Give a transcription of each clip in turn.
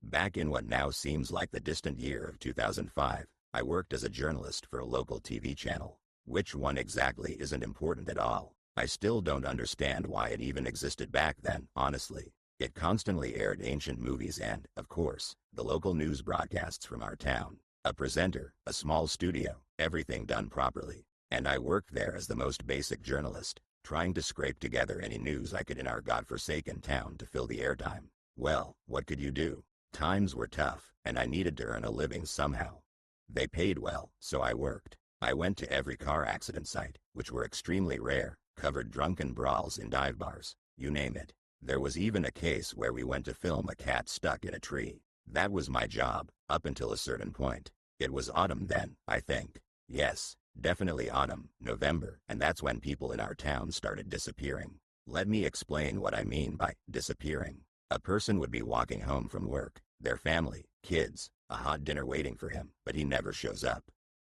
Back in what now seems like the distant year of 2005, I worked as a journalist for a local TV channel. Which one exactly isn't important at all. I still don't understand why it even existed back then, honestly. It constantly aired ancient movies and, of course, the local news broadcasts from our town. A presenter, a small studio, everything done properly. And I worked there as the most basic journalist, trying to scrape together any news I could in our godforsaken town to fill the airtime. Well, what could you do? Times were tough, and I needed to earn a living somehow. They paid well, so I worked. I went to every car accident site, which were extremely rare, covered drunken brawls in dive bars, you name it. There was even a case where we went to film a cat stuck in a tree. That was my job, up until a certain point. It was autumn then, I think. Yes, definitely autumn, November, and that's when people in our town started disappearing. Let me explain what I mean by disappearing. A person would be walking home from work, their family, kids, a hot dinner waiting for him, but he never shows up.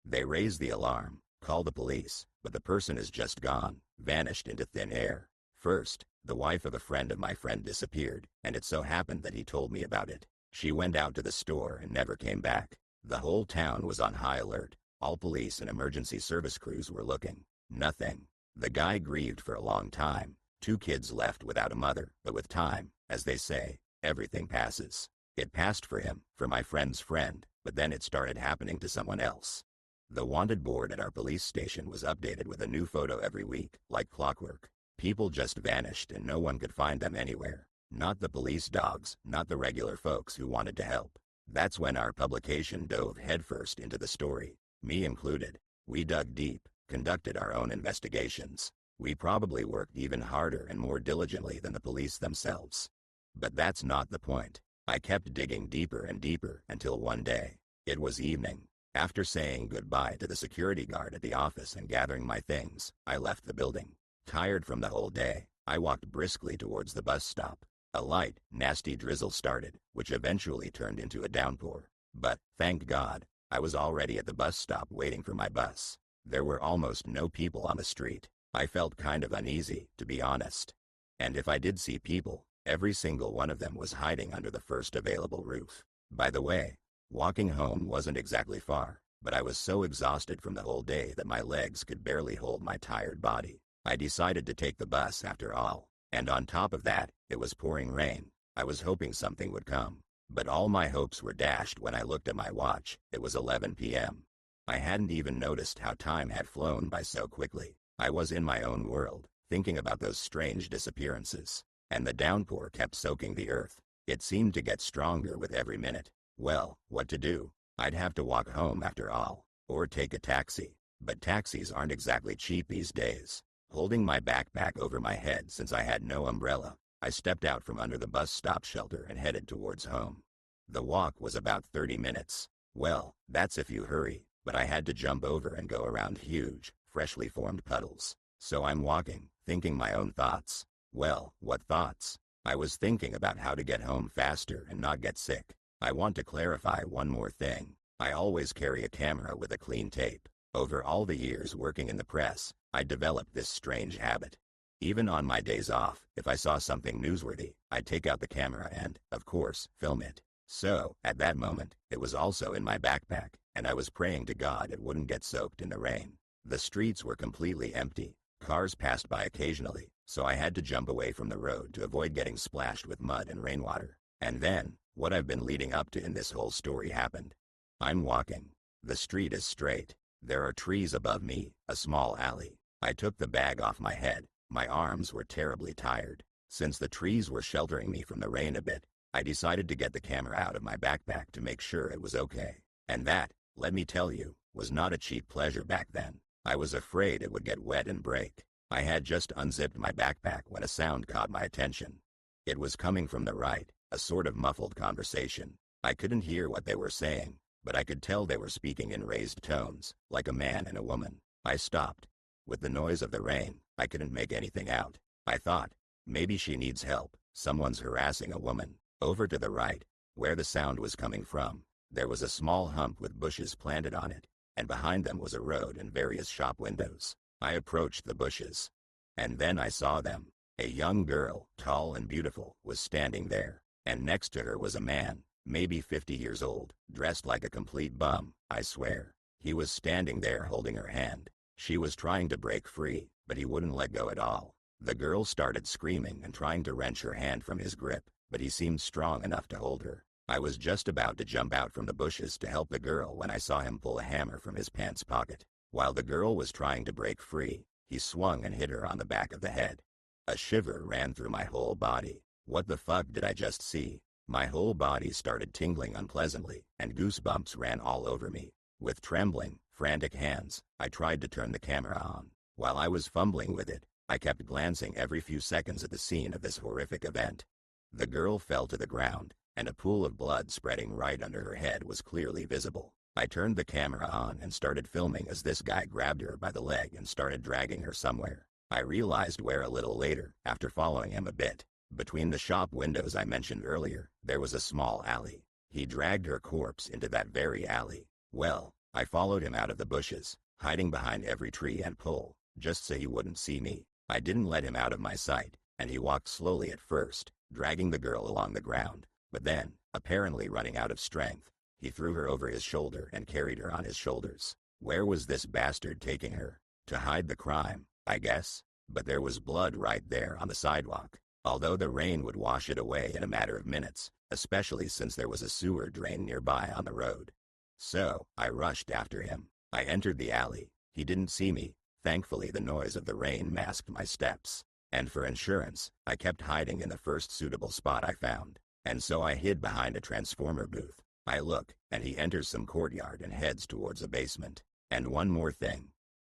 They raise the alarm, call the police, but the person is just gone, vanished into thin air. First, the wife of a friend of my friend disappeared, and it so happened that he told me about it. She went out to the store and never came back. The whole town was on high alert. All police and emergency service crews were looking. Nothing. The guy grieved for a long time. 2 kids left without a mother, but with time, as they say, everything passes. It passed for him, for my friend's friend, but then it started happening to someone else. The wanted board at our police station was updated with a new photo every week, like clockwork. People just vanished and no one could find them anywhere. Not the police dogs, not the regular folks who wanted to help. That's when our publication dove headfirst into the story, me included. We dug deep, conducted our own investigations. We probably worked even harder and more diligently than the police themselves. But that's not the point. I kept digging deeper and deeper until one day. It was evening. After saying goodbye to the security guard at the office and gathering my things, I left the building. Tired from the whole day, I walked briskly towards the bus stop. A light, nasty drizzle started, which eventually turned into a downpour. But, thank God, I was already at the bus stop waiting for my bus. There were almost no people on the street. I felt kind of uneasy, to be honest. And if I did see people, every single one of them was hiding under the first available roof. By the way, walking home wasn't exactly far, but I was so exhausted from the whole day that my legs could barely hold my tired body. I decided to take the bus after all. And on top of that, it was pouring rain. I was hoping something would come. But all my hopes were dashed when I looked at my watch. It was 11 p.m. I hadn't even noticed how time had flown by so quickly. I was in my own world, thinking about those strange disappearances. And the downpour kept soaking the earth. It seemed to get stronger with every minute. Well, what to do? I'd have to walk home after all, or take a taxi. But taxis aren't exactly cheap these days. Holding my backpack over my head since I had no umbrella, I stepped out from under the bus stop shelter and headed towards home. The walk was about 30 minutes. Well, that's if you hurry, but I had to jump over and go around huge, freshly formed puddles. So I'm walking, thinking my own thoughts. Well, what thoughts? I was thinking about how to get home faster and not get sick. I want to clarify one more thing. I always carry a camera with a clean tape. Over all the years working in the press, I developed this strange habit. Even on my days off, if I saw something newsworthy, I'd take out the camera and, of course, film it. So, at that moment, it was also in my backpack, and I was praying to God it wouldn't get soaked in the rain. The streets were completely empty. Cars passed by occasionally, so I had to jump away from the road to avoid getting splashed with mud and rainwater. And then, what I've been leading up to in this whole story happened. I'm walking. The street is straight. There are trees above me, a small alley. I took the bag off my head. My arms were terribly tired. Since the trees were sheltering me from the rain a bit, I decided to get the camera out of my backpack to make sure it was okay. And that, let me tell you, was not a cheap pleasure back then. I was afraid it would get wet and break. I had just unzipped my backpack when a sound caught my attention. It was coming from the right, a sort of muffled conversation. I couldn't hear what they were saying, but I could tell they were speaking in raised tones, like a man and a woman. I stopped. With the noise of the rain, I couldn't make anything out. I thought, maybe she needs help. Someone's harassing a woman. Over to the right, where the sound was coming from, there was a small hump with bushes planted on it, and behind them was a road and various shop windows. I approached the bushes. And then I saw them. A young girl, tall and beautiful, was standing there, and next to her was a man, maybe 50 years old, dressed like a complete bum, I swear. He was standing there holding her hand. She was trying to break free, but he wouldn't let go at all. The girl started screaming and trying to wrench her hand from his grip, but he seemed strong enough to hold her. I was just about to jump out from the bushes to help the girl when I saw him pull a hammer from his pants pocket. While the girl was trying to break free, he swung and hit her on the back of the head. A shiver ran through my whole body. What the fuck did I just see? My whole body started tingling unpleasantly, and goosebumps ran all over me. With trembling, frantic hands, I tried to turn the camera on. While I was fumbling with it, I kept glancing every few seconds at the scene of this horrific event. The girl fell to the ground, and a pool of blood spreading right under her head was clearly visible. I turned the camera on and started filming as this guy grabbed her by the leg and started dragging her somewhere. I realized where a little later, after following him a bit. Between the shop windows I mentioned earlier, there was a small alley. He dragged her corpse into that very alley. Well, I followed him out of the bushes, hiding behind every tree and pole, just so he wouldn't see me. I didn't let him out of my sight, and he walked slowly at first, dragging the girl along the ground, but then, apparently running out of strength, he threw her over his shoulder and carried her on his shoulders. Where was this bastard taking her? To hide the crime, I guess, but there was blood right there on the sidewalk. Although the rain would wash it away in a matter of minutes, especially since there was a sewer drain nearby on the road. So, I rushed after him. I entered the alley. He didn't see me. Thankfully, the noise of the rain masked my steps. And for insurance, I kept hiding in the first suitable spot I found. And so I hid behind a transformer booth. I look, and he enters some courtyard and heads towards a basement. And one more thing.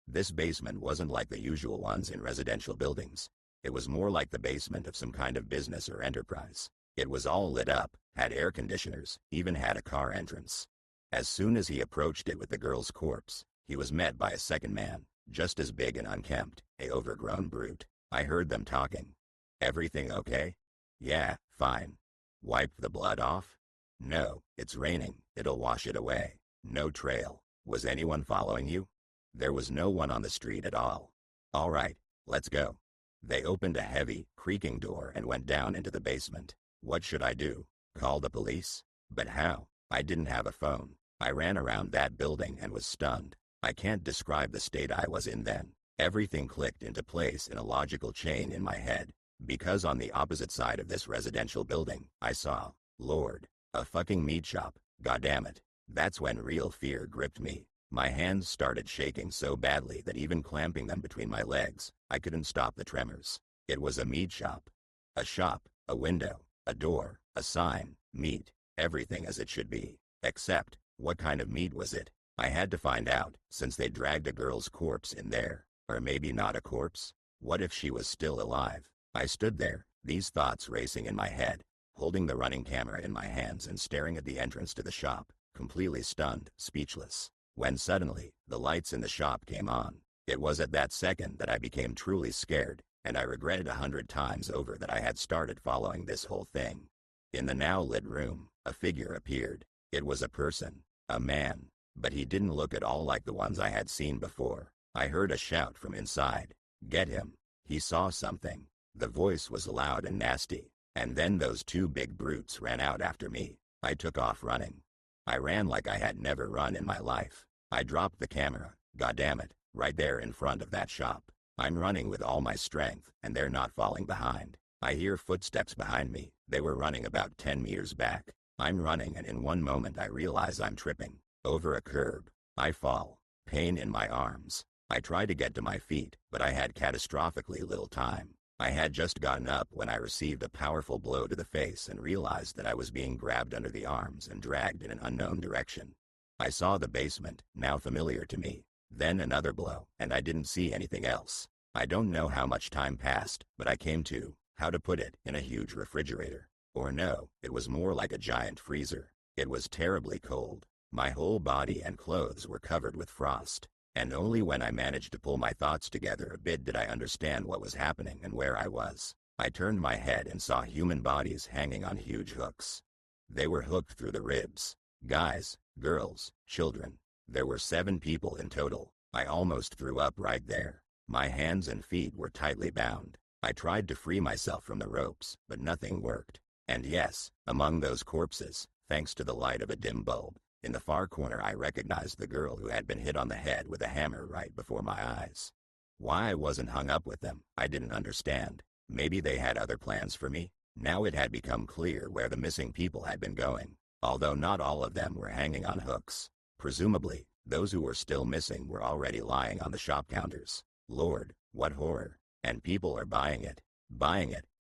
This basement wasn't like the usual ones in residential buildings. It was more like the basement of some kind of business or enterprise. It was all lit up, had air conditioners, even had a car entrance. As soon as he approached it with the girl's corpse, he was met by a second man, just as big and unkempt, a overgrown brute. I heard them talking. Everything okay? Yeah, fine. Wiped the blood off? No, it's raining, it'll wash it away. No trail. Was anyone following you? There was no one on the street at all. All right, let's go. They opened a heavy, creaking door and went down into the basement. What should I do? Call the police? But how? I didn't have a phone. I ran around that building and was stunned. I can't describe the state I was in then. Everything clicked into place in a logical chain in my head. Because on the opposite side of this residential building, I saw, Lord, a fucking meat shop. Goddammit. That's when real fear gripped me. My hands started shaking so badly that even clamping them between my legs, I couldn't stop the tremors. It was a meat shop. A shop, a window, a door, a sign, meat, everything as it should be. Except, what kind of meat was it? I had to find out, since they dragged a girl's corpse in there. Or maybe not a corpse? What if she was still alive? I stood there, these thoughts racing in my head, holding the running camera in my hands and staring at the entrance to the shop, completely stunned, speechless. When suddenly, the lights in the shop came on. It was at that second that I became truly scared, and I regretted 100 times over that I had started following this whole thing. In the now lit room, a figure appeared. It was a person, a man, but he didn't look at all like the ones I had seen before. I heard a shout from inside. Get him. He saw something. The voice was loud and nasty, and then those two big brutes ran out after me. I took off running. I ran like I had never run in my life. I dropped the camera, goddammit, right there in front of that shop. I'm running with all my strength, and they're not falling behind. I hear footsteps behind me. They were running about 10 meters back. I'm running, and in one moment I realize I'm tripping over a curb. I fall. Pain in my arms. I try to get to my feet, but I had catastrophically little time. I had just gotten up when I received a powerful blow to the face and realized that I was being grabbed under the arms and dragged in an unknown direction. I saw the basement, now familiar to me. Then another blow, and I didn't see anything else. I don't know how much time passed, but I came to, how to put it, in a huge refrigerator. Or no, it was more like a giant freezer. It was terribly cold. My whole body and clothes were covered with frost. And only when I managed to pull my thoughts together a bit did I understand what was happening and where I was. I turned my head and saw human bodies hanging on huge hooks. They were hooked through the ribs. Guys, girls, children. There were 7 people in total. I almost threw up right there. My hands and feet were tightly bound. I tried to free myself from the ropes, but nothing worked. And yes, among those corpses, thanks to the light of a dim bulb. In the far corner I recognized the girl who had been hit on the head with a hammer right before my eyes. Why I wasn't hung up with them, I didn't understand. Maybe they had other plans for me? Now it had become clear where the missing people had been going, although not all of them were hanging on hooks. Presumably, those who were still missing were already lying on the shop counters. Lord, what horror. And people are buying it,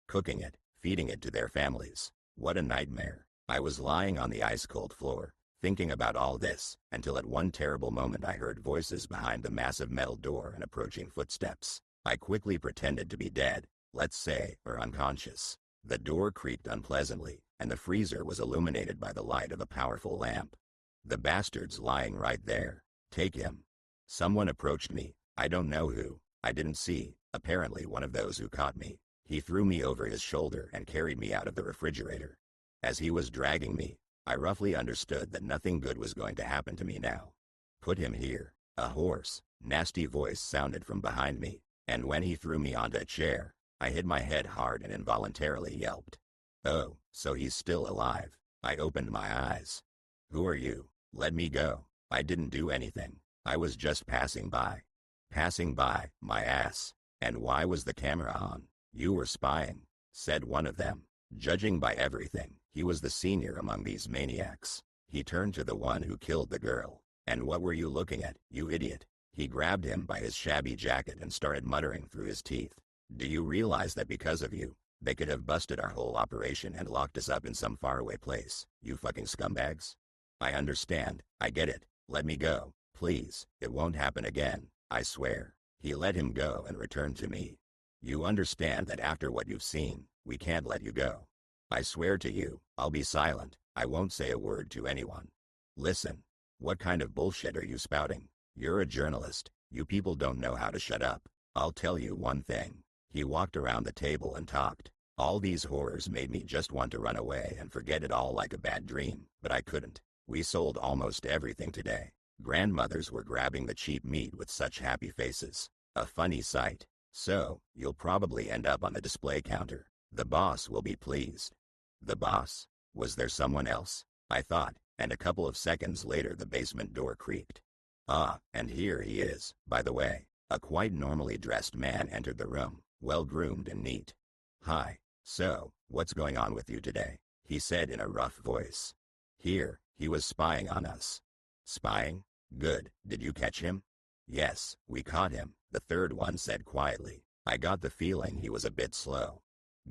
cooking it, feeding it to their families. What a nightmare. I was lying on the ice-cold floor, thinking about all this, until at one terrible moment I heard voices behind the massive metal door and approaching footsteps. I quickly pretended to be dead, let's say, or unconscious. The door creaked unpleasantly, and the freezer was illuminated by the light of a powerful lamp. The bastard's lying right there. Take him. Someone approached me, I don't know who. I didn't see, apparently one of those who caught me. He threw me over his shoulder and carried me out of the refrigerator. As he was dragging me, I roughly understood that nothing good was going to happen to me now. Put him here. A hoarse, nasty voice sounded from behind me, and when he threw me onto a chair, I hit my head hard and involuntarily yelped. Oh, so he's still alive. I opened my eyes. Who are you? Let me go. I didn't do anything. I was just passing by. Passing by, my ass. And why was the camera on? You were spying, said one of them. Judging by everything, he was the senior among these maniacs. He turned to the one who killed the girl. And what were you looking at, you idiot? He grabbed him by his shabby jacket and started muttering through his teeth. Do you realize that because of you, they could have busted our whole operation and locked us up in some faraway place, you fucking scumbags? I understand, I get it. Let me go, please. It won't happen again, I swear. He let him go and returned to me. You understand that after what you've seen, we can't let you go. I swear to you, I'll be silent. I won't say a word to anyone. Listen. What kind of bullshit are you spouting? You're a journalist. You people don't know how to shut up. I'll tell you one thing. He walked around the table and talked. All these horrors made me just want to run away and forget it all like a bad dream, but I couldn't. We sold almost everything today. Grandmothers were grabbing the cheap meat with such happy faces. A funny sight. So, you'll probably end up on the display counter. The boss will be pleased. The boss? Was there someone else? I thought, and a couple of seconds later the basement door creaked. Ah, and here he is, by the way. A quite normally dressed man entered the room, well-groomed and neat. Hi, so, what's going on with you today? He said in a rough voice. Here, he was spying on us. Spying? Good, did you catch him? Yes, we caught him, the third one said quietly. I got the feeling he was a bit slow.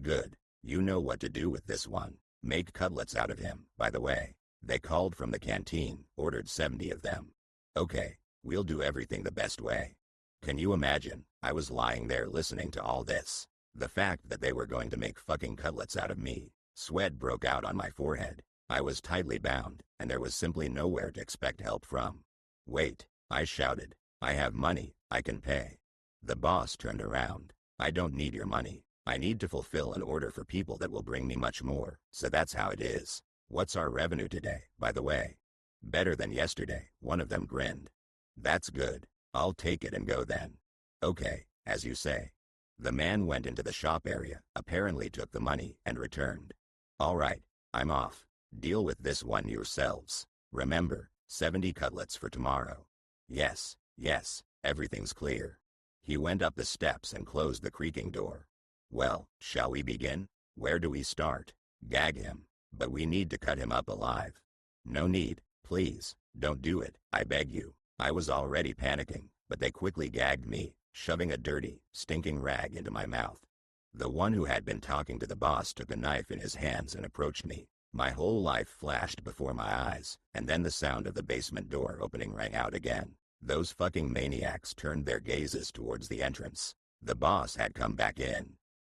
Good, you know what to do with this one. Make cutlets out of him, by the way. They called from the canteen, ordered 70 of them. Okay, we'll do everything the best way. Can you imagine? I was lying there listening to all this. The fact that they were going to make fucking cutlets out of me. Sweat broke out on my forehead. I was tightly bound, and there was simply nowhere to expect help from. Wait, I shouted. I have money, I can pay. The boss turned around. I don't need your money. I need to fulfill an order for people that will bring me much more, so that's how it is. What's our revenue today, by the way? Better than yesterday, one of them grinned. That's good. I'll take it and go then. Okay, as you say. The man went into the shop area, apparently took the money, and returned. All right, I'm off. Deal with this one yourselves. Remember, 70 cutlets for tomorrow. Yes, everything's clear. He went up the steps and closed the creaking door. Well, shall we begin? Where do we start? Gag him. But we need to cut him up alive. No need, please, don't do it, I beg you. I was already panicking, but they quickly gagged me, shoving a dirty, stinking rag into my mouth. The one who had been talking to the boss took a knife in his hands and approached me. My whole life flashed before my eyes, and then the sound of the basement door opening rang out again. Those fucking maniacs turned their gazes towards the entrance. The boss had come back in.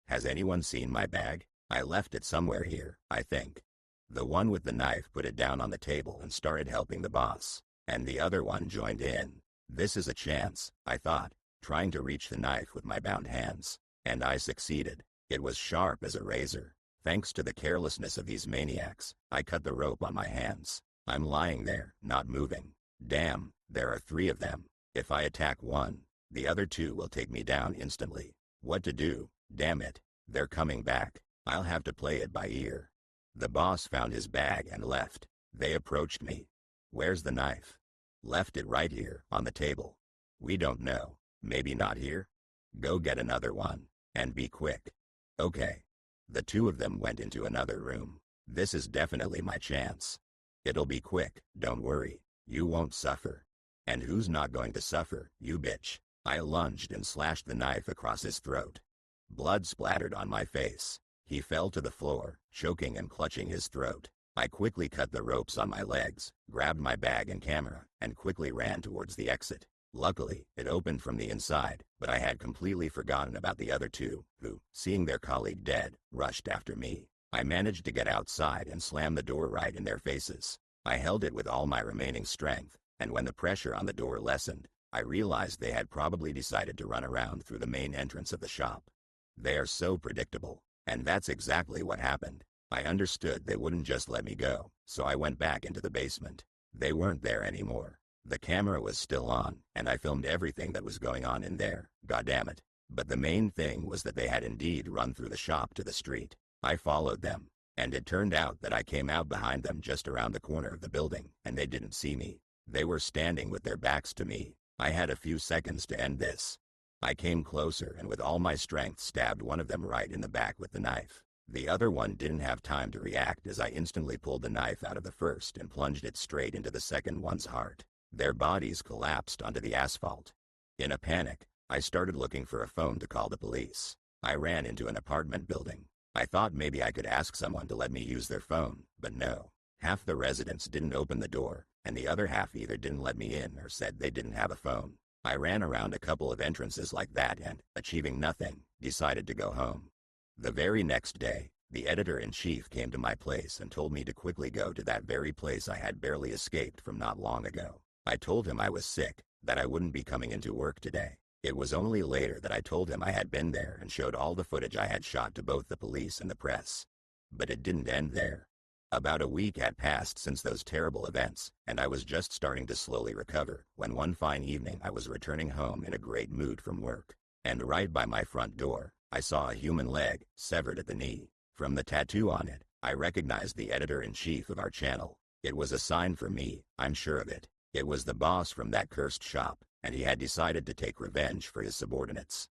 Has anyone seen my bag? I left it somewhere here, I think. The one with the knife put it down on the table and started helping the boss, and the other one joined in. This is a chance, I thought, trying to reach the knife with my bound hands, and I succeeded. It was sharp as a razor. Thanks to the carelessness of these maniacs, I cut the rope on my hands. I'm lying there, not moving. Damn, there are 3 of them. If I attack one, the other 2 will take me down instantly. What to do? Damn it. They're coming back. I'll have to play it by ear. The boss found his bag and left. They approached me. Where's the knife? Left it right here, on the table. We don't know. Maybe not here? Go get another one. And be quick. Okay. The two of them went into another room. This is definitely my chance. It'll be quick, don't worry. You won't suffer. And who's not going to suffer, you bitch? I lunged and slashed the knife across his throat. Blood splattered on my face. He fell to the floor, choking and clutching his throat. I quickly cut the ropes on my legs, grabbed my bag and camera, and quickly ran towards the exit. Luckily, it opened from the inside, but I had completely forgotten about the other two, who, seeing their colleague dead, rushed after me. I managed to get outside and slam the door right in their faces. I held it with all my remaining strength, and when the pressure on the door lessened, I realized they had probably decided to run around through the main entrance of the shop. They are so predictable, and that's exactly what happened. I understood they wouldn't just let me go, so I went back into the basement. They weren't there anymore. The camera was still on, and I filmed everything that was going on in there, goddammit. But the main thing was that they had indeed run through the shop to the street. I followed them, and it turned out that I came out behind them just around the corner of the building, and they didn't see me. They were standing with their backs to me. I had a few seconds to end this. I came closer and with all my strength stabbed one of them right in the back with the knife. The other one didn't have time to react as I instantly pulled the knife out of the first and plunged it straight into the second one's heart. Their bodies collapsed onto the asphalt. In a panic, I started looking for a phone to call the police. I ran into an apartment building. I thought maybe I could ask someone to let me use their phone, but no. Half the residents didn't open the door, and the other half either didn't let me in or said they didn't have a phone. I ran around a couple of entrances like that and, achieving nothing, decided to go home. The very next day, the editor-in-chief came to my place and told me to quickly go to that very place I had barely escaped from not long ago. I told him I was sick, that I wouldn't be coming into work today. It was only later that I told him I had been there and showed all the footage I had shot to both the police and the press. But it didn't end there. About a week had passed since those terrible events, and I was just starting to slowly recover, when one fine evening I was returning home in a great mood from work. And right by my front door, I saw a human leg, severed at the knee. From the tattoo on it, I recognized the editor-in-chief of our channel. It was a sign for me, I'm sure of it. It was the boss from that cursed shop, and he had decided to take revenge for his subordinates.